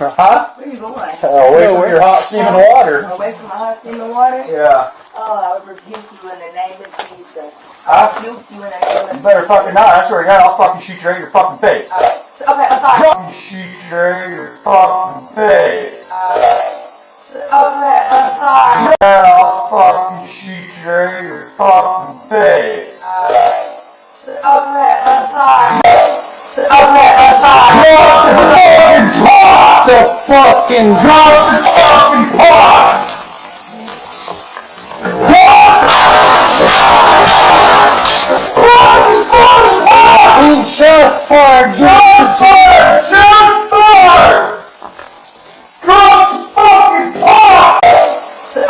Huh? Where you going? Away from your hot steaming water. Away from my hot steaming water? Yeah. Oh, I would rebuke you in the name of Jesus. Huh? Rebuke you in the name of Jesus. You better fucking not. I swear to God, I'll fucking shoot you right in your fucking face. Okay, I'm sorry. Fucking shoot you right in your fucking face. Okay, I'm sorry. Yeah, I'll fucking shoot you right in your fucking face. Okay, I'm sorry. Okay, I'm sorry. Drop the fucking pot. Just for drop the fucking pot.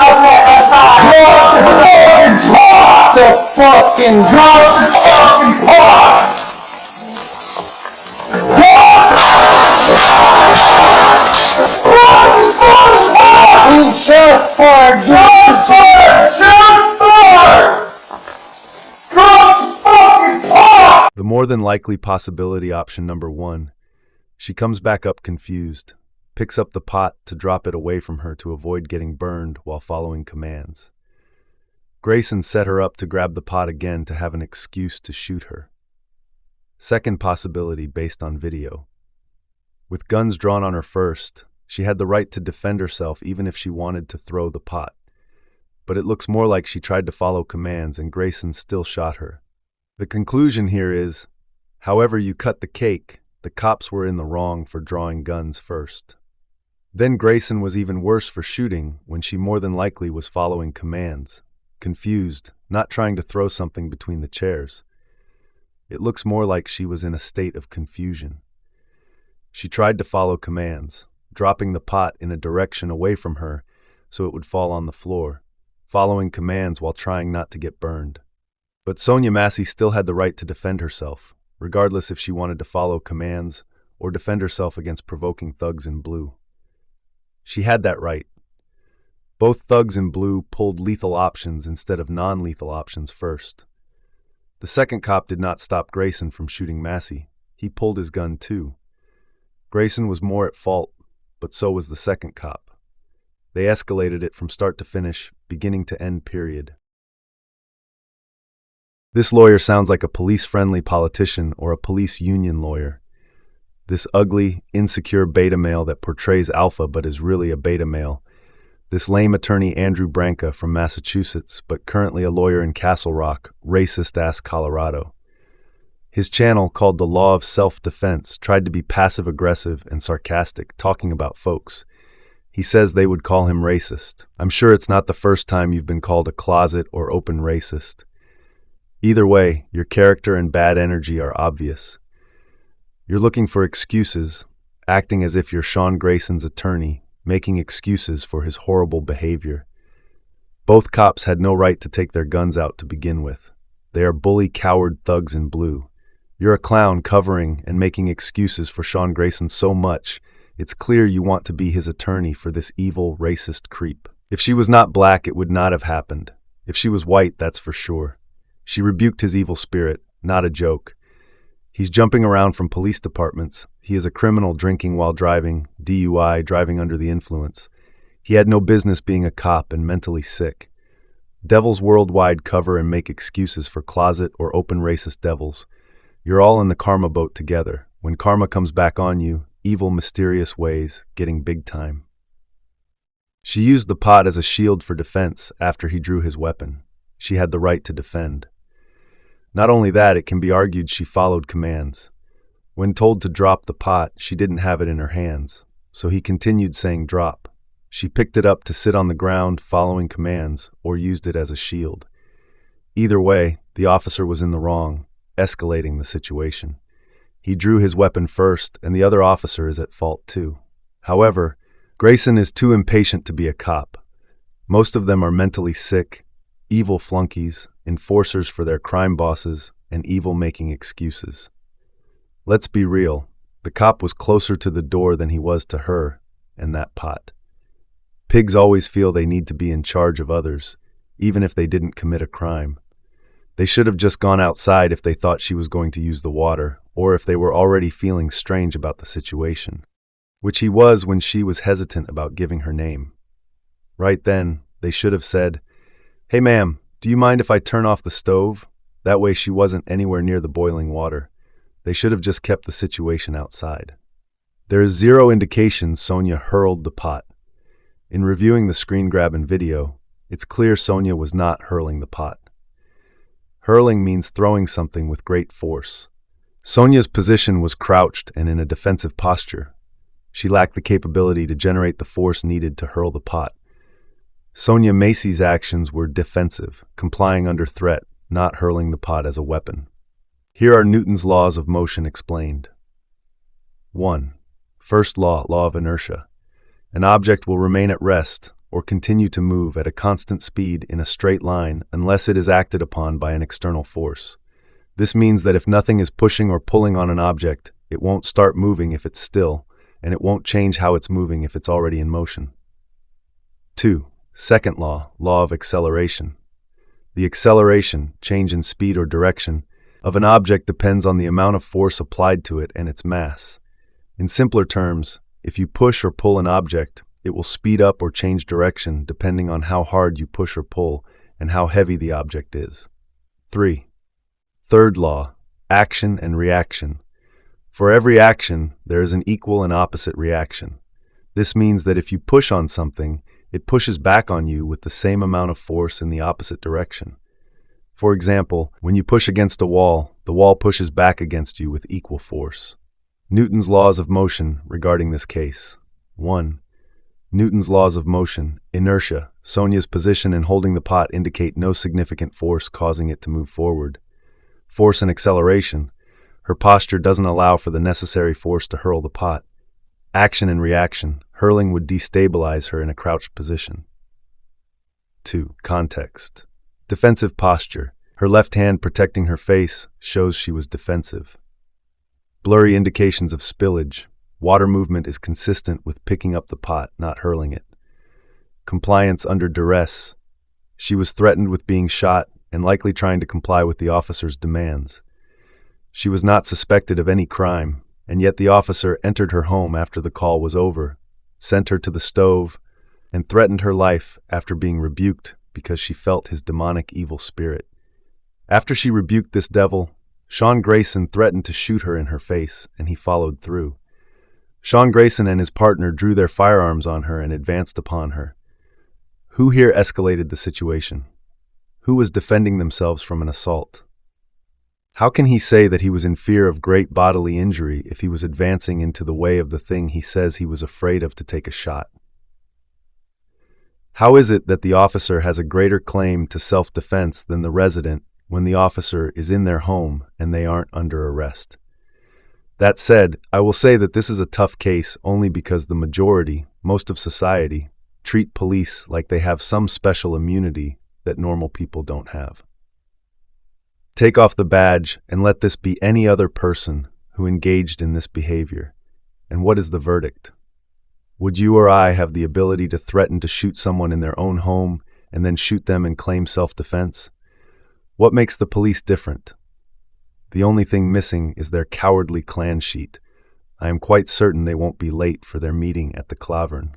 Okay, I'm sorry. Drop the fucking pot. Just for The more than likely possibility option number 1. She comes back up confused, picks up the pot to drop it away from her to avoid getting burned while following commands. Grayson set her up to grab the pot again to have an excuse to shoot her. Second possibility based on video. With guns drawn on her first, she had the right to defend herself even if she wanted to throw the pot. But it looks more like she tried to follow commands and Grayson still shot her. The conclusion here is, however you cut the cake, the cops were in the wrong for drawing guns first. Then Grayson was even worse for shooting when she more than likely was following commands, confused, not trying to throw something between the chairs. It looks more like she was in a state of confusion. She tried to follow commands, dropping the pot in a direction away from her so it would fall on the floor, following commands while trying not to get burned. But Sonya Massey still had the right to defend herself, regardless if she wanted to follow commands or defend herself against provoking thugs in blue. She had that right. Both thugs in blue pulled lethal options instead of non-lethal options first. The second cop did not stop Grayson from shooting Massey. He pulled his gun too. Grayson was more at fault, but so was the second cop. They escalated it from start to finish, beginning to end period. This lawyer sounds like a police-friendly politician or a police union lawyer. This ugly, insecure beta male that portrays alpha but is really a beta male. This lame attorney Andrew Branca from Massachusetts, but currently a lawyer in Castle Rock, racist-ass Colorado. His channel, called The Law of Self Defense, tried to be passive-aggressive and sarcastic, talking about folks. He says they would call him racist. I'm sure it's not the first time you've been called a closet or open racist. Either way, your character and bad energy are obvious. You're looking for excuses, acting as if you're Sean Grayson's attorney, making excuses for his horrible behavior. Both cops had no right to take their guns out to begin with. They are bully coward thugs in blue. You're a clown covering and making excuses for Sean Grayson so much, it's clear you want to be his attorney for this evil, racist creep. If she was not black, it would not have happened. If she was white, that's for sure. She rebuked his evil spirit, not a joke. He's jumping around from police departments. He is a criminal drinking while driving, DUI, driving under the influence. He had no business being a cop and mentally sick. Devils worldwide cover and make excuses for closet or open racist devils. You're all in the karma boat together. When karma comes back on you, evil, mysterious ways, getting big time. She used the pot as a shield for defense after he drew his weapon. She had the right to defend. Not only that, it can be argued she followed commands. When told to drop the pot, she didn't have it in her hands, so he continued saying drop. She picked it up to sit on the ground following commands or used it as a shield. Either way, the officer was in the wrong, escalating the situation. He drew his weapon first, and the other officer is at fault too. However, Grayson is too impatient to be a cop. Most of them are mentally sick, evil flunkies, enforcers for their crime bosses, and evil making excuses. Let's be real, the cop was closer to the door than he was to her and that pot. Pigs always feel they need to be in charge of others, even if they didn't commit a crime. They should have just gone outside if they thought she was going to use the water, or if they were already feeling strange about the situation. which he was when she was hesitant about giving her name. Right then, they should have said, "Hey ma'am, do you mind if I turn off the stove?" That way she wasn't anywhere near the boiling water. They should have just kept the situation outside. There is zero indication Sonya hurled the pot. In reviewing the screen grab and video, it's clear Sonya was not hurling the pot. Hurling means throwing something with great force. Sonya's position was crouched and in a defensive posture. She lacked the capability to generate the force needed to hurl the pot. Sonya Massey's actions were defensive, complying under threat, not hurling the pot as a weapon. Here are Newton's laws of motion explained. 1. First law, law of inertia. An object will remain at rest or continue to move at a constant speed in a straight line unless it is acted upon by an external force. This means that if nothing is pushing or pulling on an object, it won't start moving if it's still, and it won't change how it's moving if it's already in motion. 2. Second law, law of acceleration. The acceleration, change in speed or direction, of an object depends on the amount of force applied to it and its mass. In simpler terms, if you push or pull an object, it will speed up or change direction depending on how hard you push or pull and how heavy the object is. 3. Third law, action and reaction. For every action, there is an equal and opposite reaction. This means that if you push on something, it pushes back on you with the same amount of force in the opposite direction. For example, when you push against a wall, the wall pushes back against you with equal force. Newton's laws of motion regarding this case. 1. Newton's laws of motion, inertia. Sonya's position in holding the pot indicate no significant force causing it to move forward. Force and acceleration. Her posture doesn't allow for the necessary force to hurl the pot. Action and reaction. Hurling would destabilize her in a crouched position. 2. Context. Defensive posture. Her left hand protecting her face shows she was defensive. Blurry indications of spillage. Water movement is consistent with picking up the pot, not hurling it. Compliance under duress. She was threatened with being shot and likely trying to comply with the officer's demands. She was not suspected of any crime, and yet the officer entered her home after the call was over, sent her to the stove, and threatened her life after being rebuked because she felt his demonic evil spirit. After she rebuked this devil, Sean Grayson threatened to shoot her in her face, and he followed through. Sean Grayson and his partner drew their firearms on her and advanced upon her. Who here escalated the situation? Who was defending themselves from an assault? How can he say that he was in fear of great bodily injury if he was advancing into the way of the thing he says he was afraid of to take a shot? How is it that the officer has a greater claim to self-defense than the resident when the officer is in their home and they aren't under arrest? That said, I will say that this is a tough case only because the majority, most of society, treat police like they have some special immunity that normal people don't have. Take off the badge and let this be any other person who engaged in this behavior. And what is the verdict? Would you or I have the ability to threaten to shoot someone in their own home and then shoot them and claim self-defense? What makes the police different? The only thing missing is their cowardly clan sheet. I am quite certain they won't be late for their meeting at the Clavern.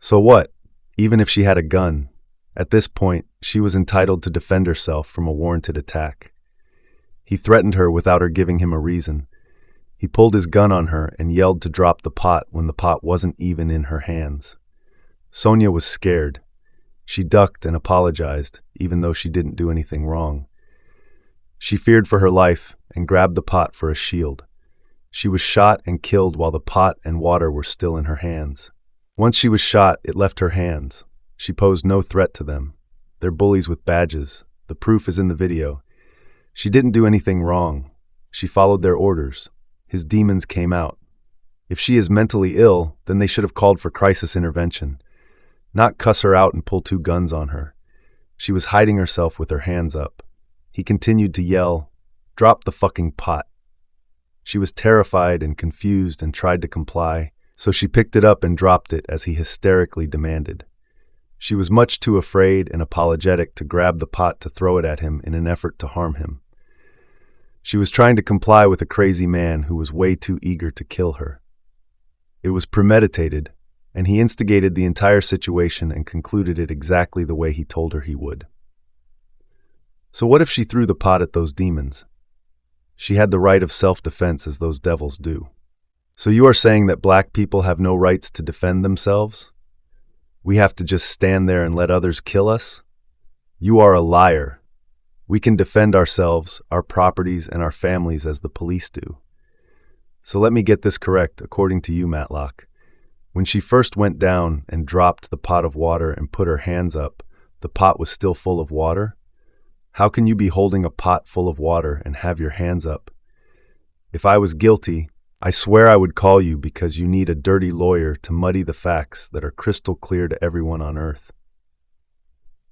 So what? Even if she had a gun, at this point, she was entitled to defend herself from a warranted attack. He threatened her without her giving him a reason. He pulled his gun on her and yelled to drop the pot when the pot wasn't even in her hands. Sonya was scared. She ducked and apologized, even though she didn't do anything wrong. She feared for her life and grabbed the pot for a shield. She was shot and killed while the pot and water were still in her hands. Once she was shot, it left her hands. She posed no threat to them. They're bullies with badges. The proof is in the video. She didn't do anything wrong. She followed their orders. His demons came out. If she is mentally ill, then they should have called for crisis intervention, not cuss her out and pull 2 guns on her. She was hiding herself with her hands up. He continued to yell, "Drop the fucking pot." She was terrified and confused and tried to comply, so she picked it up and dropped it as he hysterically demanded. She was much too afraid and apologetic to grab the pot to throw it at him in an effort to harm him. She was trying to comply with a crazy man who was way too eager to kill her. It was premeditated, and he instigated the entire situation and concluded it exactly the way he told her he would. So what if she threw the pot at those demons? She had the right of self-defense as those devils do. So you are saying that black people have no rights to defend themselves? We have to just stand there and let others kill us? You are a liar. We can defend ourselves, our properties, and our families as the police do. So let me get this correct, according to you, Matlock. When she first went down and dropped the pot of water and put her hands up, the pot was still full of water? How can you be holding a pot full of water and have your hands up? If I was guilty, I swear I would call you because you need a dirty lawyer to muddy the facts that are crystal clear to everyone on earth.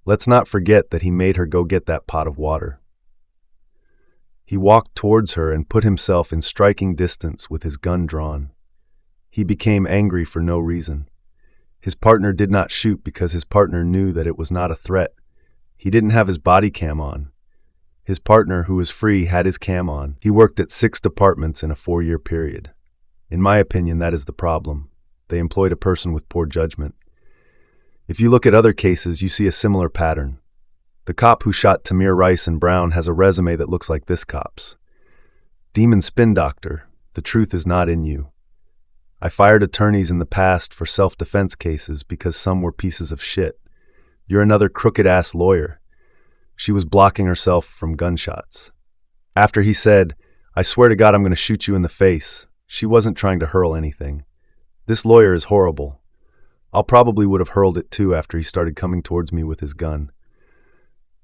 Let's not forget that he made her go get that pot of water. He walked towards her and put himself in striking distance with his gun drawn. He became angry for no reason. His partner did not shoot because his partner knew that it was not a threat. He didn't have his body cam on. His partner, who was free, had his cam on. He worked at 6 departments in a 4-year period. In my opinion, that is the problem. They employed a person with poor judgment. If you look at other cases, you see a similar pattern. The cop who shot Tamir Rice and Brown has a resume that looks like this cop's. Demon spin doctor, the truth is not in you. I fired attorneys in the past for self-defense cases because some were pieces of shit. You're another crooked-ass lawyer. She was blocking herself from gunshots. After he said, "I swear to God I'm going to shoot you in the face," she wasn't trying to hurl anything. This lawyer is horrible. I'll probably would have hurled it too after he started coming towards me with his gun.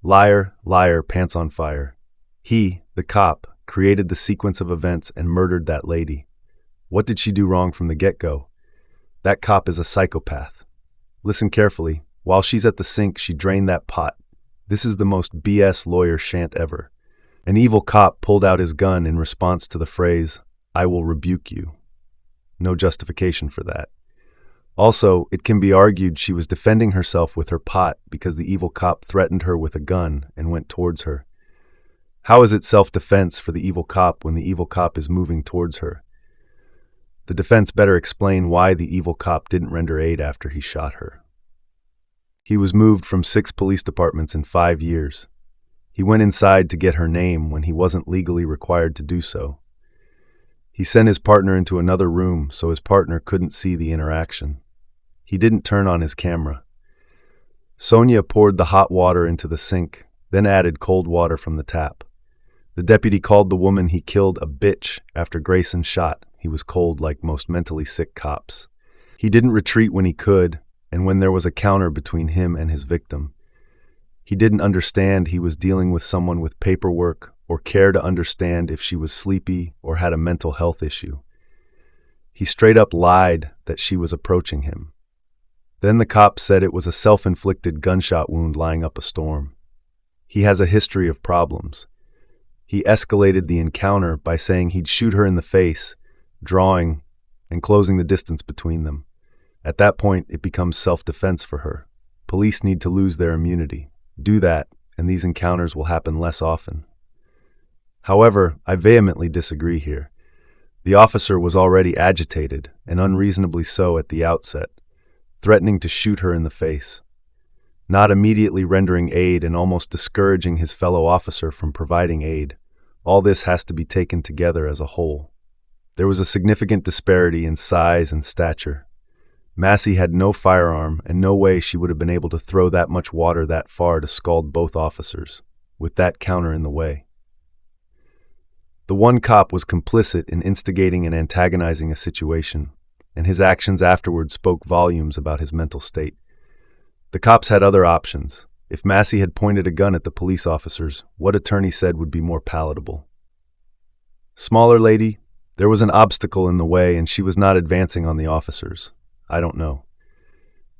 Liar, liar, pants on fire. He, the cop, created the sequence of events and murdered that lady. What did she do wrong from the get-go? That cop is a psychopath. Listen carefully. While she's at the sink, she drained that pot. This is the most BS lawyer shant ever. An evil cop pulled out his gun in response to the phrase, "I will rebuke you." No justification for that. Also, it can be argued she was defending herself with her pot because the evil cop threatened her with a gun and went towards her. How is it self-defense for the evil cop when the evil cop is moving towards her? The defense better explain why the evil cop didn't render aid after he shot her. He was moved from 6 police departments in 5 years. He went inside to get her name when he wasn't legally required to do so. He sent his partner into another room so his partner couldn't see the interaction. He didn't turn on his camera. Sonya poured the hot water into the sink, then added cold water from the tap. The deputy called the woman he killed a bitch after Grayson shot. He was cold like most mentally sick cops. He didn't retreat when he could, and when there was a counter between him and his victim. He didn't understand he was dealing with someone with paperwork or care to understand if she was sleepy or had a mental health issue. He straight up lied that she was approaching him. Then the cop said it was a self-inflicted gunshot wound lying up a storm. He has a history of problems. He escalated the encounter by saying he'd shoot her in the face, drawing and closing the distance between them. At that point, it becomes self-defense for her. Police need to lose their immunity. Do that, and these encounters will happen less often. However, I vehemently disagree here. The officer was already agitated, and unreasonably so at the outset, threatening to shoot her in the face, not immediately rendering aid and almost discouraging his fellow officer from providing aid. All this has to be taken together as a whole. There was a significant disparity in size and stature. Massey had no firearm and no way she would have been able to throw that much water that far to scald both officers, with that counter in the way. The one cop was complicit in instigating and antagonizing a situation, and his actions afterwards spoke volumes about his mental state. The cops had other options. If Massey had pointed a gun at the police officers, what attorney said would be more palatable? Smaller lady, there was an obstacle in the way and she was not advancing on the officers. I don't know.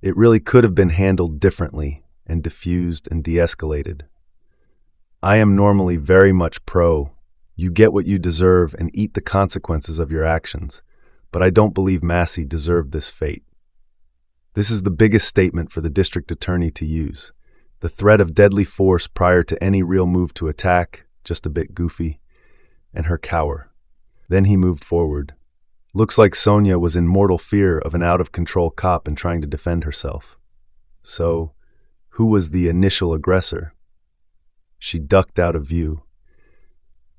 It really could have been handled differently and diffused and de-escalated. I am normally very much pro, you get what you deserve and eat the consequences of your actions, but I don't believe Massey deserved this fate. This is the biggest statement for the district attorney to use. The threat of deadly force prior to any real move to attack, just a bit goofy, and her cower. Then he moved forward. Looks like Sonya was in mortal fear of an out-of-control cop and trying to defend herself. So, who was the initial aggressor? She ducked out of view.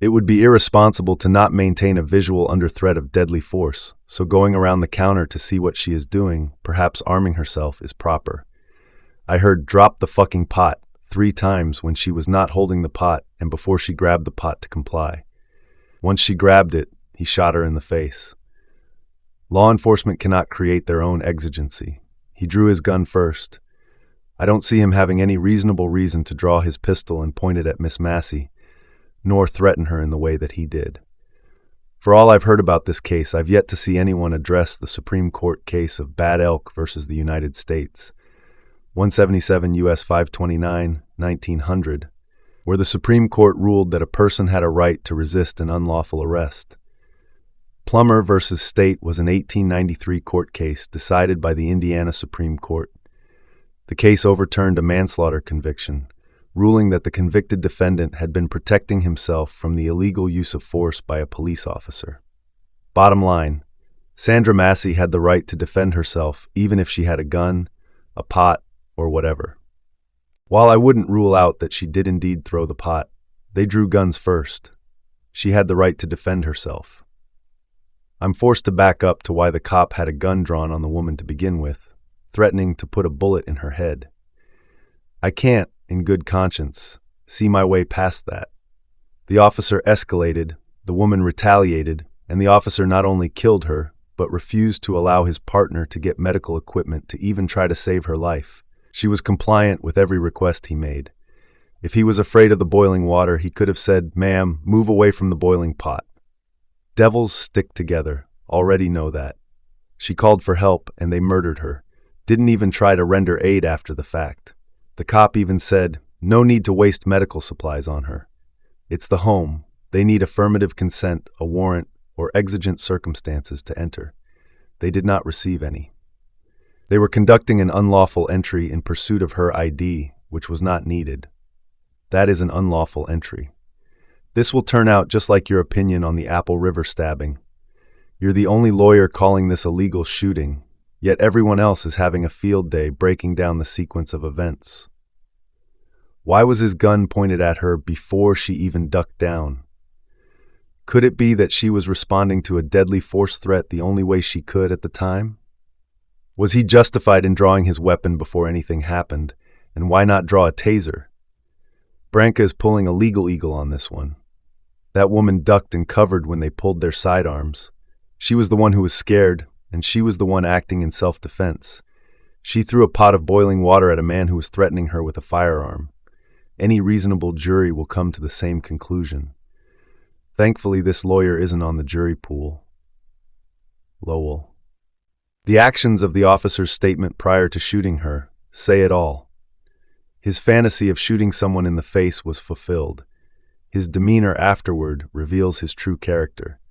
It would be irresponsible to not maintain a visual under threat of deadly force, so going around the counter to see what she is doing, perhaps arming herself, is proper. I heard "drop the fucking pot" 3 times when she was not holding the pot and before she grabbed the pot to comply. Once she grabbed it, he shot her in the face. Law enforcement cannot create their own exigency. He drew his gun first. I don't see him having any reasonable reason to draw his pistol and point it at Miss Massey, nor threaten her in the way that he did. For all I've heard about this case, I've yet to see anyone address the Supreme Court case of Bad Elk versus the United States, 177 U.S. 529, 1900, where the Supreme Court ruled that a person had a right to resist an unlawful arrest. Plummer versus State was an 1893 court case decided by the Indiana Supreme Court. The case overturned a manslaughter conviction, ruling that the convicted defendant had been protecting himself from the illegal use of force by a police officer. Bottom line, Sonya Massey had the right to defend herself even if she had a gun, a pot, or whatever. While I wouldn't rule out that she did indeed throw the pot, they drew guns first. She had the right to defend herself. I'm forced to back up to why the cop had a gun drawn on the woman to begin with, threatening to put a bullet in her head. I can't, in good conscience, see my way past that. The officer escalated, the woman retaliated, and the officer not only killed her, but refused to allow his partner to get medical equipment to even try to save her life. She was compliant with every request he made. If he was afraid of the boiling water, he could have said, "Ma'am, move away from the boiling pot." Devils stick together, already know that. She called for help, and they murdered her. Didn't even try to render aid after the fact. The cop even said, "No need to waste medical supplies on her. It's the home. They need affirmative consent, a warrant, or exigent circumstances to enter." They did not receive any. They were conducting an unlawful entry in pursuit of her ID, which was not needed. That is an unlawful entry. This will turn out just like your opinion on the Apple River stabbing. You're the only lawyer calling this a legal shooting, yet everyone else is having a field day breaking down the sequence of events. Why was his gun pointed at her before she even ducked down? Could it be that she was responding to a deadly force threat the only way she could at the time? Was he justified in drawing his weapon before anything happened, and why not draw a taser? Branca is pulling a legal eagle on this one. That woman ducked and covered when they pulled their sidearms. She was the one who was scared, and she was the one acting in self-defense. She threw a pot of boiling water at a man who was threatening her with a firearm. Any reasonable jury will come to the same conclusion. Thankfully, this lawyer isn't on the jury pool. Lowell. The actions of the officer's statement prior to shooting her say it all. His fantasy of shooting someone in the face was fulfilled. His demeanor afterward reveals his true character.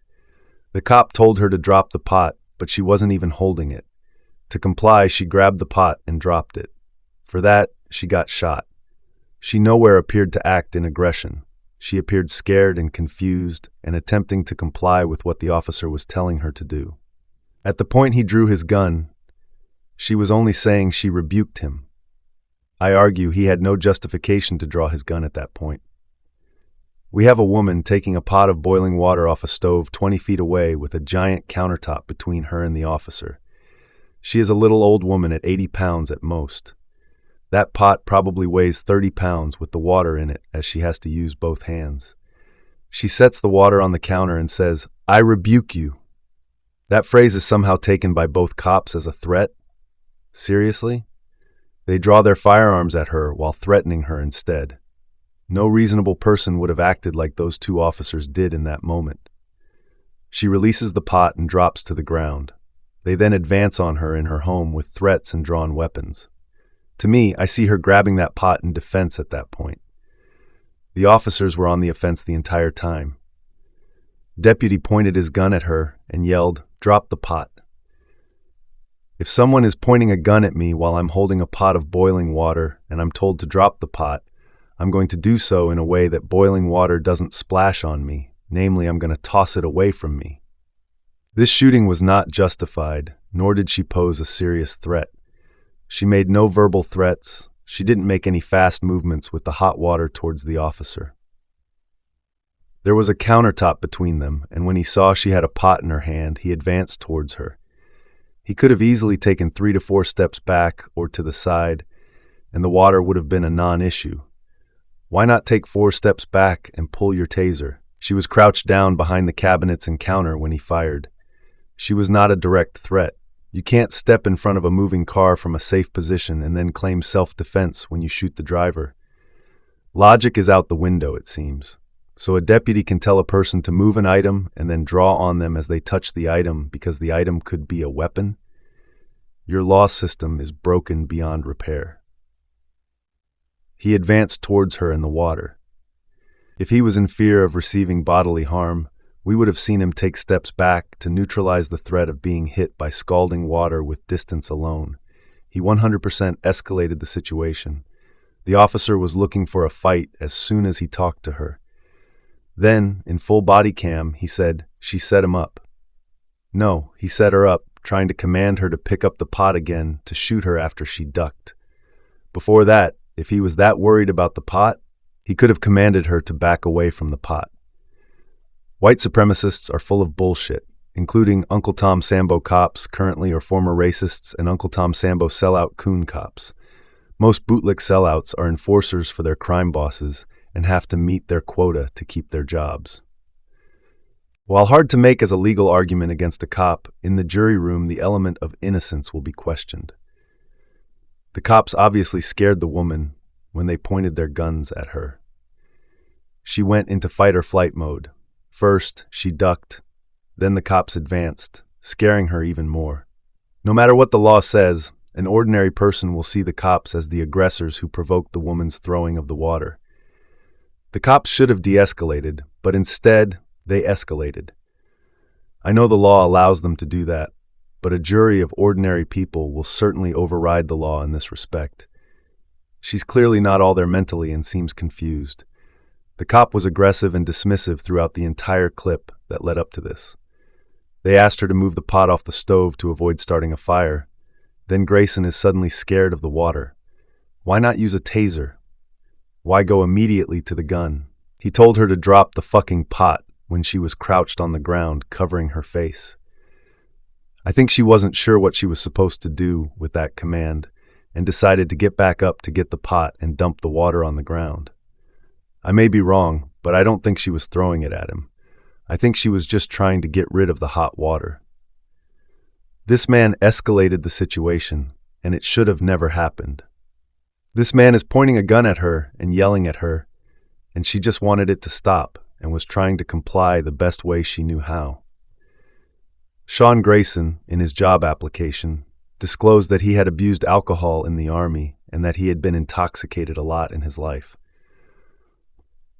The cop told her to drop the pot, but she wasn't even holding it. To comply, she grabbed the pot and dropped it. For that, she got shot. She nowhere appeared to act in aggression. She appeared scared and confused and attempting to comply with what the officer was telling her to do. At the point he drew his gun, she was only saying she rebuked him. I argue he had no justification to draw his gun at that point. We have a woman taking a pot of boiling water off a stove 20 feet away with a giant countertop between her and the officer. She is a little old woman at 80 pounds at most. That pot probably weighs 30 pounds with the water in it as she has to use both hands. She sets the water on the counter and says, "I rebuke you." That phrase is somehow taken by both cops as a threat. Seriously? They draw their firearms at her while threatening her instead. No reasonable person would have acted like those two officers did in that moment. She releases the pot and drops to the ground. They then advance on her in her home with threats and drawn weapons. To me, I see her grabbing that pot in defense at that point. The officers were on the offense the entire time. Deputy pointed his gun at her and yelled, "Drop the pot." If someone is pointing a gun at me while I'm holding a pot of boiling water and I'm told to drop the pot, I'm going to do so in a way that boiling water doesn't splash on me, namely I'm going to toss it away from me. This shooting was not justified, nor did she pose a serious threat. She made no verbal threats. She didn't make any fast movements with the hot water towards the officer. There was a countertop between them, and when he saw she had a pot in her hand, he advanced towards her. He could have easily taken 3 to 4 steps back or to the side, and the water would have been a non-issue. Why not take 4 steps back and pull your taser? She was crouched down behind the cabinets and counter when he fired. She was not a direct threat. You can't step in front of a moving car from a safe position and then claim self-defense when you shoot the driver. Logic is out the window, it seems. So a deputy can tell a person to move an item and then draw on them as they touch the item because the item could be a weapon? Your law system is broken beyond repair. He advanced towards her in the water. If he was in fear of receiving bodily harm, we would have seen him take steps back to neutralize the threat of being hit by scalding water with distance alone. He 100% escalated the situation. The officer was looking for a fight as soon as he talked to her. Then, in full body cam, he said, "She set him up." No, he set her up, trying to command her to pick up the pot again to shoot her after she ducked. Before that, if he was that worried about the pot, he could have commanded her to back away from the pot. White supremacists are full of bullshit, including Uncle Tom Sambo cops, currently or former racists, and Uncle Tom Sambo sellout coon cops. Most bootlick sellouts are enforcers for their crime bosses and have to meet their quota to keep their jobs. While hard to make as a legal argument against a cop, in the jury room the element of innocence will be questioned. The cops obviously scared the woman when they pointed their guns at her. She went into fight or flight mode. First, she ducked, then the cops advanced, scaring her even more. No matter what the law says, an ordinary person will see the cops as the aggressors who provoked the woman's throwing of the water. The cops should have de-escalated, but instead, they escalated. I know the law allows them to do that, but a jury of ordinary people will certainly override the law in this respect. She's clearly not all there mentally and seems confused. The cop was aggressive and dismissive throughout the entire clip that led up to this. They asked her to move the pot off the stove to avoid starting a fire. Then Grayson is suddenly scared of the water. Why not use a taser? Why go immediately to the gun? He told her to drop the fucking pot when she was crouched on the ground, covering her face. I think she wasn't sure what she was supposed to do with that command and decided to get back up to get the pot and dump the water on the ground. I may be wrong, but I don't think she was throwing it at him. I think she was just trying to get rid of the hot water. This man escalated the situation, and it should have never happened. This man is pointing a gun at her and yelling at her, and she just wanted it to stop and was trying to comply the best way she knew how. Sean Grayson, in his job application, disclosed that he had abused alcohol in the Army and that he had been intoxicated a lot in his life.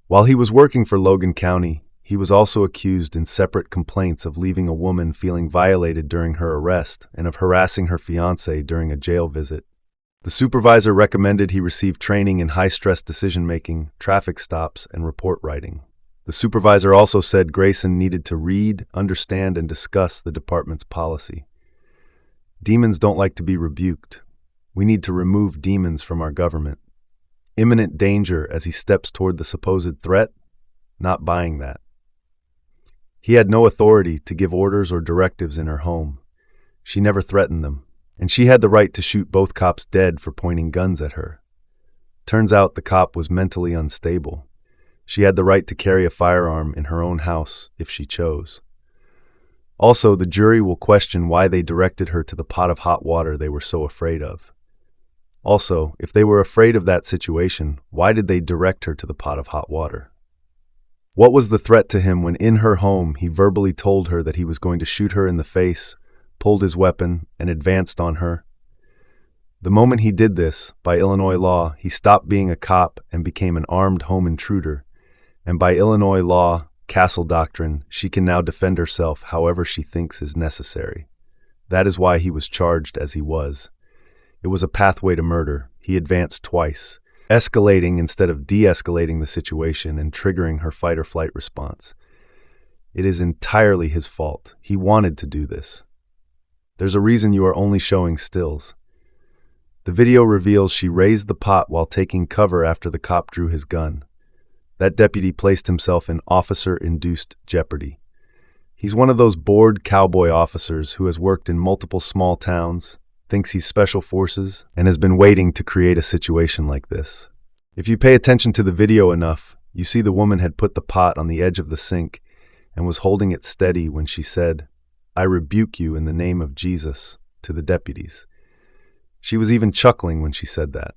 While he was working for Logan County, he was also accused in separate complaints of leaving a woman feeling violated during her arrest and of harassing her fiancé during a jail visit. The supervisor recommended he receive training in high-stress decision-making, traffic stops, and report writing. The supervisor also said Grayson needed to read, understand, and discuss the department's policy. Demons don't like to be rebuked. We need to remove demons from our government. Imminent danger as he steps toward the supposed threat? Not buying that. He had no authority to give orders or directives in her home. She never threatened them, and she had the right to shoot both cops dead for pointing guns at her. Turns out the cop was mentally unstable. She had the right to carry a firearm in her own house if she chose. Also, the jury will question why they directed her to the pot of hot water they were so afraid of. Also, if they were afraid of that situation, why did they direct her to the pot of hot water? What was the threat to him when in her home he verbally told her that he was going to shoot her in the face, pulled his weapon, and advanced on her? The moment he did this, by Illinois law, he stopped being a cop and became an armed home intruder. And by Illinois law, Castle Doctrine, she can now defend herself however she thinks is necessary. That is why he was charged as he was. It was a pathway to murder. He advanced twice, escalating instead of de-escalating the situation and triggering her fight-or-flight response. It is entirely his fault. He wanted to do this. There's a reason you are only showing stills. The video reveals she raised the pot while taking cover after the cop drew his gun. That deputy placed himself in officer-induced jeopardy. He's one of those bored cowboy officers who has worked in multiple small towns, thinks he's special forces, and has been waiting to create a situation like this. If you pay attention to the video enough, you see the woman had put the pot on the edge of the sink and was holding it steady when she said, "I rebuke you in the name of Jesus," to the deputies. She was even chuckling when she said that.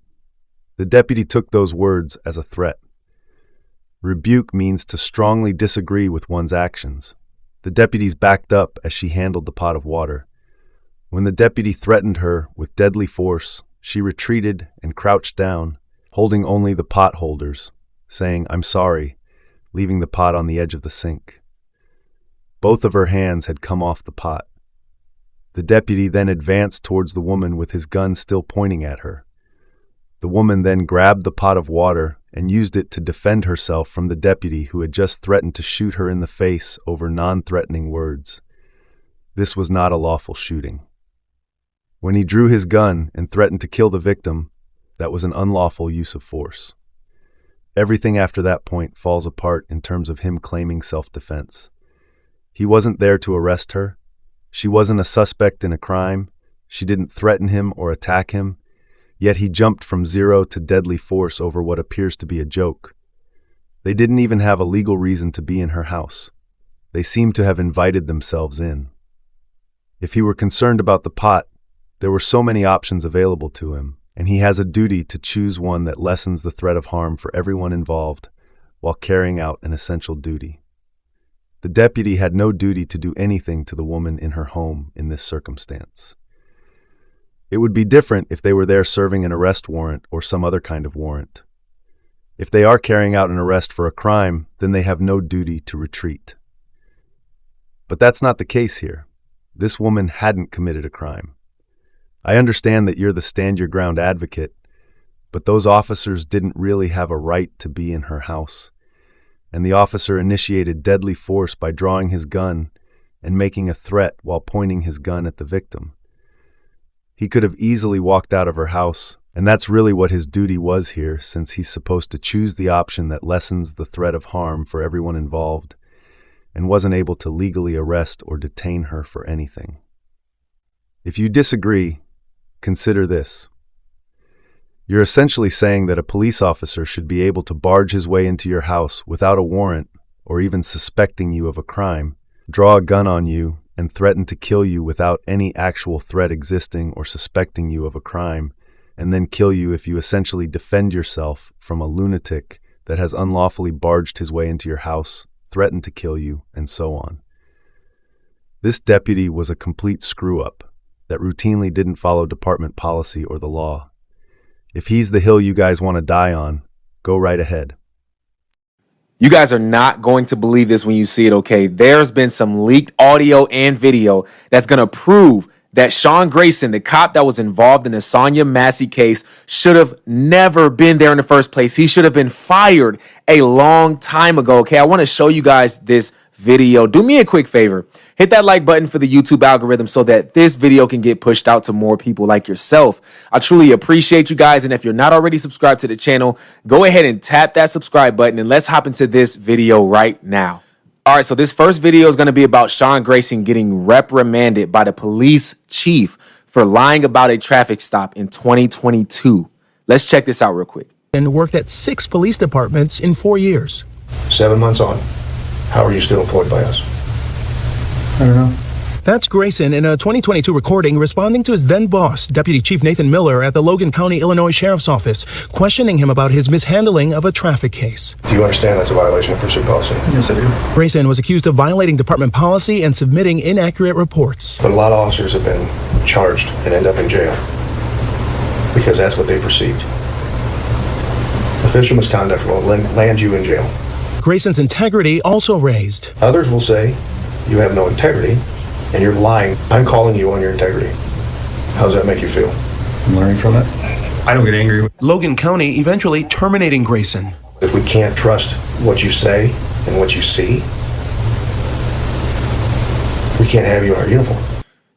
The deputy took those words as a threat. Rebuke means to strongly disagree with one's actions. The deputies backed up as she handled the pot of water. When the deputy threatened her with deadly force, she retreated and crouched down, holding only the pot holders, saying, "I'm sorry," leaving the pot on the edge of the sink. Both of her hands had come off the pot. The deputy then advanced towards the woman with his gun still pointing at her. The woman then grabbed the pot of water and used it to defend herself from the deputy who had just threatened to shoot her in the face over non-threatening words. This was not a lawful shooting. When he drew his gun and threatened to kill the victim, that was an unlawful use of force. Everything after that point falls apart in terms of him claiming self-defense. He wasn't there to arrest her. She wasn't a suspect in a crime. She didn't threaten him or attack him. Yet he jumped from zero to deadly force over what appears to be a joke. They didn't even have a legal reason to be in her house. They seemed to have invited themselves in. If he were concerned about the pot, there were so many options available to him, and he has a duty to choose one that lessens the threat of harm for everyone involved while carrying out an essential duty. The deputy had no duty to do anything to the woman in her home in this circumstance. It would be different if they were there serving an arrest warrant or some other kind of warrant. If they are carrying out an arrest for a crime, then they have no duty to retreat. But that's not the case here. This woman hadn't committed a crime. I understand that you're the stand-your-ground advocate, but those officers didn't really have a right to be in her house. And the officer initiated deadly force by drawing his gun and making a threat while pointing his gun at the victim. He could have easily walked out of her house, and that's really what his duty was here, since he's supposed to choose the option that lessens the threat of harm for everyone involved, and wasn't able to legally arrest or detain her for anything. If you disagree, consider this. You're essentially saying that a police officer should be able to barge his way into your house without a warrant or even suspecting you of a crime, draw a gun on you, and threaten to kill you without any actual threat existing or suspecting you of a crime, and then kill you if you essentially defend yourself from a lunatic that has unlawfully barged his way into your house, threatened to kill you, and so on. This deputy was a complete screw-up that routinely didn't follow department policy or the law. If he's the hill you guys want to die on, go right ahead. You guys are not going to believe this when you see it, okay? There's been some leaked audio and video that's going to prove that Sean Grayson, the cop that was involved in the Sonya Massey case, should have never been there in the first place. He should have been fired a long time ago, okay? I want to show you guys this video. Do me a quick favor. Hit that like button for the YouTube algorithm so that this video can get pushed out to more people like yourself. I truly appreciate you guys. And if you're not already subscribed to the channel, go ahead and tap that subscribe button and let's hop into this video right now. All right, so this first video is going to be about Sean Grayson getting reprimanded by the police chief for lying about a traffic stop in 2022. Let's check this out real quick. And worked at 6 police departments in 4 years. 7 months on. How are you still employed by us? I don't know. That's Grayson in a 2022 recording responding to his then boss, Deputy Chief Nathan Miller at the Logan County, Illinois Sheriff's Office, questioning him about his mishandling of a traffic case. Do you understand that's a violation of pursuit policy? Yes, I do. Grayson was accused of violating department policy and submitting inaccurate reports. But a lot of officers have been charged and end up in jail because that's what they perceived. Official misconduct will land you in jail. Grayson's integrity also raised. Others will say you have no integrity and you're lying. I'm calling you on your integrity. How does that make you feel? I'm learning from it. I don't get angry. Logan County eventually terminating Grayson. If we can't trust what you say and what you see, we can't have you in our uniform.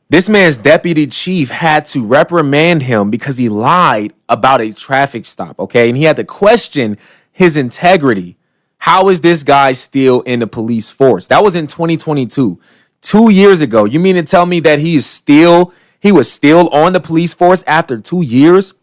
This man's deputy chief had to reprimand him because he lied about a traffic stop, okay? And he had to question his integrity. How is this guy still in the police force? That was in 2022, 2 years ago. You mean to tell me that he was still on the police force after 2 years?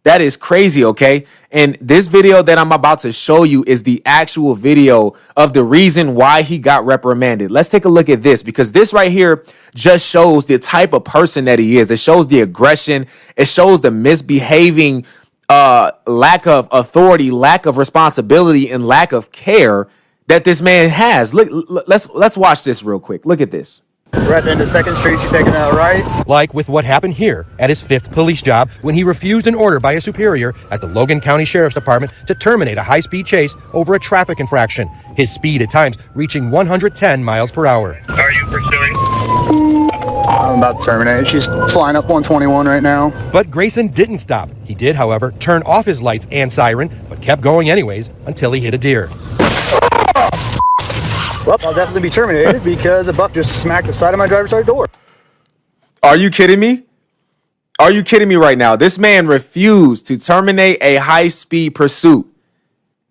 That is crazy, okay? And this video that I'm about to show you is the actual video of the reason why he got reprimanded. Let's take a look at this, because this right here just shows the type of person that he is. It shows the aggression. It shows the misbehaving, lack of authority, lack of responsibility, and lack of care that this man has. Look, let's watch this real quick. Look at this. We're at the end of 2nd Street. She's taking that right. Like with what happened here at his 5th police job when he refused an order by a superior at the Logan County Sheriff's Department to terminate a high-speed chase over a traffic infraction. His speed at times reaching 110 miles per hour. Are you pursuing? I'm about to terminate. She's flying up 121 right now. But Grayson didn't stop. He did, however, turn off his lights and siren, but kept going anyways until he hit a deer. Well, I'll definitely be terminated because a buck just smacked the side of my driver's side door. Are you kidding me? Are you kidding me right now? This man refused to terminate a high-speed pursuit.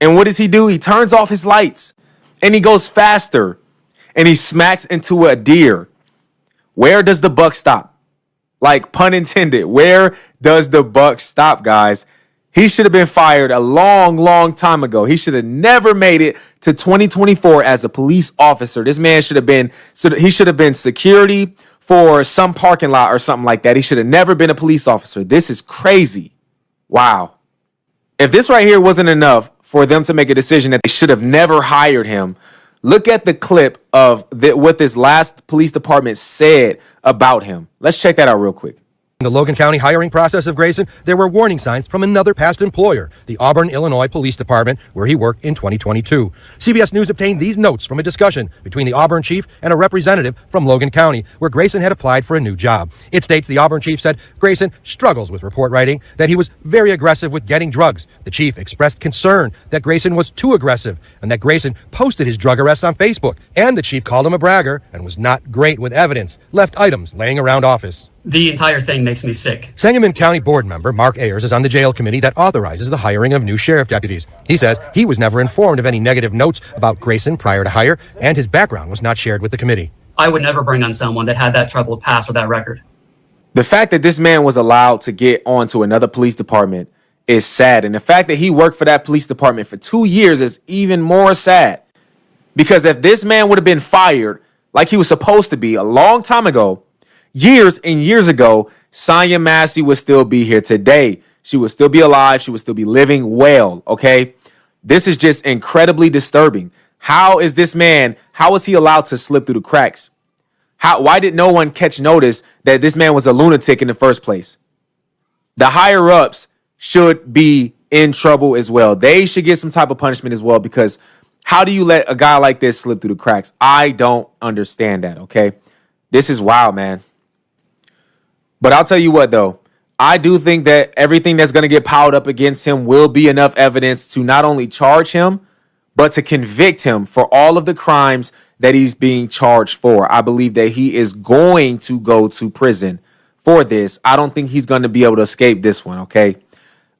And what does he do? He turns off his lights and he goes faster and he smacks into a deer. Where does the buck stop? Like, pun intended, where does the buck stop, guys? He should have been fired a long, long time ago. He should have never made it to 2024 as a police officer. This man should have been security for some parking lot or something like that. He should have never been a police officer. This is crazy. Wow. If this right here wasn't enough for them to make a decision that they should have never hired him, look at the clip of what this last police department said about him. Let's check that out real quick. In the Logan County hiring process of Grayson, there were warning signs from another past employer, the Auburn, Illinois Police Department, where he worked in 2022. CBS News obtained these notes from a discussion between the Auburn chief and a representative from Logan County, where Grayson had applied for a new job. It states the Auburn chief said Grayson struggles with report writing, that he was very aggressive with getting drugs. The chief expressed concern that Grayson was too aggressive and that Grayson posted his drug arrests on Facebook. And the chief called him a bragger and was not great with evidence, left items laying around office. The entire thing makes me sick. Sangamon County board member Mark Ayers is on the jail committee that authorizes the hiring of new sheriff deputies. He says he was never informed of any negative notes about Grayson prior to hire, and his background was not shared with the committee. I would never bring on someone that had that troubled past or that record. The fact that this man was allowed to get onto another police department is sad. And the fact that he worked for that police department for 2 years is even more sad. Because if this man would have been fired like he was supposed to be a long time ago, years and years ago, Sonya Massey would still be here today. She would still be alive. She would still be living well, okay? This is just incredibly disturbing. How is this man, how is he allowed to slip through the cracks? Why did no one catch notice that this man was a lunatic in the first place? The higher-ups should be in trouble as well. They should get some type of punishment as well, because how do you let a guy like this slip through the cracks? I don't understand that, okay? This is wild, man. But I'll tell you what, though, I do think that everything that's going to get piled up against him will be enough evidence to not only charge him, but to convict him for all of the crimes that he's being charged for. I believe that he is going to go to prison for this. I don't think he's going to be able to escape this one, okay?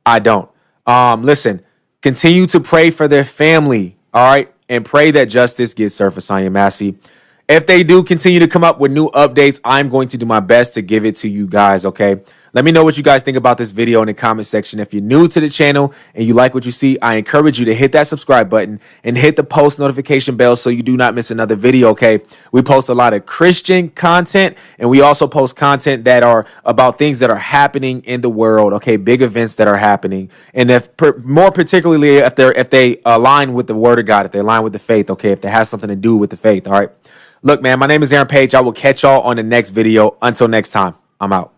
I don't. Listen, continue to pray for their family, all right? And pray that justice gets served for Sonya Massey. If they do continue to come up with new updates, I'm going to do my best to give it to you guys, okay? Let me know what you guys think about this video in the comment section. If you're new to the channel and you like what you see, I encourage you to hit that subscribe button and hit the post notification bell so you do not miss another video, okay? We post a lot of Christian content, and we also post content that are about things that are happening in the world, okay? Big events that are happening. And more particularly if they align with the word of God, if they align with the faith, okay? If they have something to do with the faith, all right? Look, man, my name is Aaron Page. I will catch y'all on the next video. Until next time, I'm out.